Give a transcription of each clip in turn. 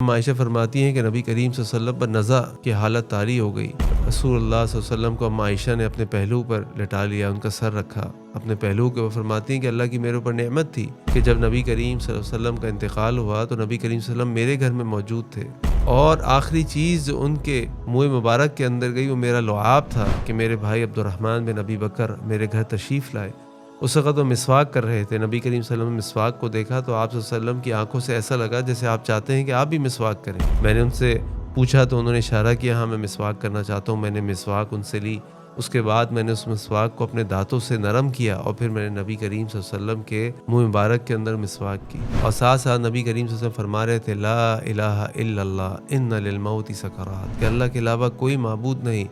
अम्मा आयशा फरमाती हैं कि नबी करीम सल्लल्लाहु अलैहि वसल्लम पर नज़ा की हालत तारी हो गई। रसूलुल्लाह सल्लल्लाहु अलैहि वसल्लम को अम्मा आयशा ने अपने पहलू पर लिटा लिया, उनका सर रखा अपने पहलू के। वो फरमाती हैं कि अल्लाह की मेरे ऊपर नेमत थी कि जब नबी करीम सल्लल्लाहु अलैहि वसल्लम का इंतकाल हुआ तो नबी करीम सल्लल्लाहु अलैहि वसल्लम मेरे घर में मौजूद थे, और आखिरी चीज़ जो उनके मुँह मुबारक के अंदर गई वो मेरा लुआब था कि मेरे भाई अब्दुर्रहमान बिन अबी बकर मेरे घर तशरीफ़ लाए। उस वक़्त वो मिसवाक कर रहे थे। नबी करीम सल्लल्लाहु अलैहि वसल्लम ने मिसवाक को देखा तो आप सल्लल्लाहु अलैहि वसल्लम की आंखों से ऐसा लगा जैसे आप चाहते हैं कि आप भी मिसवाक करें। मैंने उनसे पूछा तो उन्होंने इशारा किया, हाँ मैं मिसवाक करना चाहता हूँ। मैंने मिसवाक उनसे ली। उसके बाद मैंने उस मिसवाक को अपने दांतों से नरम किया और फिर मैंने नबी करीम सल्लल्लाहु अलैहि वसल्लम के मुँह मुबारक के अंदर मिसवाक की, और साथ साथ नबी करीम सल्लल्लाहु अलैहि वसल्लम फरमा रहे थे, ला इलाहा इल्लल्लाह इन्ना लिल मौति सकरात, कि अल्लाह के अलावा कोई माबूद नहीं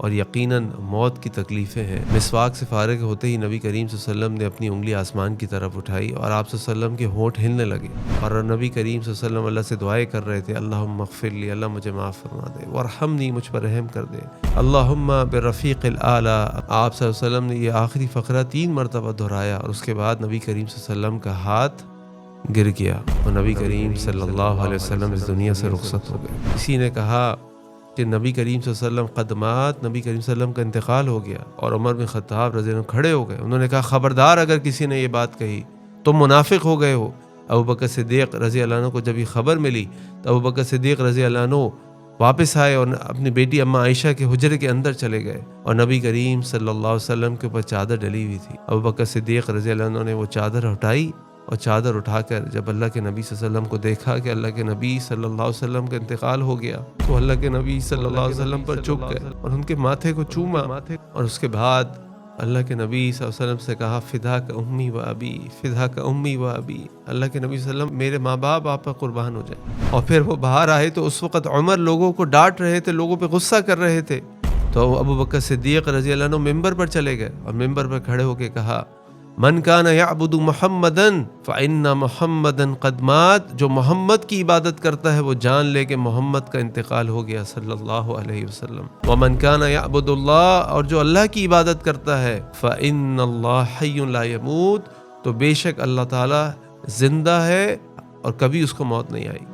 और यकीनन मौत की तकलीफ़ें हैं। मिसवाक से फारिग होते ही नबी करीम सल्लल्लाहु अलैहि वसल्लम ने अपनी उंगली आसमान की तरफ उठाई और आप सल्लल्लाहु अलैहि वसल्लम के होंठ हिलने लगे, और नबी करीम सल्लल्लाहु अलैहि वसल्लम अल्लाह से दुआएं कर रहे थे, अल्लाहुम्मा ग़फ़िरली, अल्लाह मुझे माफ़ फरमा दे, वरहमनी, मुझ पर रहम कर दे, अल्लाहुम्मा बिर्रफ़ीक़िल आला। आप सल्लल्लाहु अलैहि वसल्लम ने ये आखिरी फ़क़रा 3 मरतबा दोहराया और उसके बाद नबी करीम सल्लल्लाहु अलैहि वसल्लम का हाथ गिर गया और नबी करीम सल्लल्लाहु अलैहि वसल्लम इस दुनिया से रुखसत हो गए। किसी ने कहा कि नबी करीम सल्लल्लाहु अलैहि वसल्लम क़दमात, नबी करीम सल्लल्लाहु अलैहि वसल्लम का इंतकाल हो गया और उमर बिन ख़त्ताब रज़ियल्लाहु अन्हु खड़े हो गए। उन्होंने कहा, ख़बरदार अगर किसी ने ये बात कही तो मुनाफिक हो गए हो। अबू बकर सिद्दीक़ रज़ियल्लाहु अन्हु को जब ये खबर मिली तो अबू बकर सिद्दीक़ रज़ियल्लाहु अन्हु वापस आए और अपनी बेटी अम्मा आयशा के हुजरे के अंदर चले गए और नबी करीम सल्लल्लाहु अलैहि वसल्लम के ऊपर चादर डली हुई थी। अबू बकर सिद्दीक़ रज़ियल्लाहु अन्हु ने वो चादर हटाई और चादर उठाकर जब अल्लाह के नबी सल्लल्लाहु अलैहि वसल्लम को देखा कि अल्लाह के नबी सल्लल्लाहु अलैहि वसल्लम का इंतकाल हो गया, तो अल्लाह के नबी सल्लल्लाहु अलैहि वसल्लम पर झुक गए और उनके माथे को चूमा, और उसके बाद अल्लाह के नबी सल्लल्लाहु अलैहि वसल्लम से कहा, फ़िदा का उम्मी व अबी, फ़िदा का उम्मी व अबी, अल्लाह के नबी सल्लल्लाहु अलैहि वसल्लम मेरे माँ बाप आप पर कुर्बान हो जाए। और फिर वो बाहर आए तो उस वक़्त उमर लोगों को डांट रहे थे, लोगों पे गुस्सा कर रहे थे, तो अबू बकर सिद्दीक़ रज़ियल्लाहु अन्हु मिंबर पर चले गए और मिंबर पर खड़े होकर कहा, मन काना यअबुदु मुहम्मदन फ़इन्ना मुहम्मदन क़द मात, जो मोहम्मद की इबादत करता है वो जान ले कि मोहम्मद का इंतकाल हो गया सल्लल्लाहु अलैहि वसल्लम। व मन काना यअबुदुल्लाह, और जो अल्लाह की इबादत करता है, फ़इन्नल्लाह हय्युन ला यमूत, तो बेशक अल्लाह ताला जिंदा है और कभी उसको मौत नहीं आई।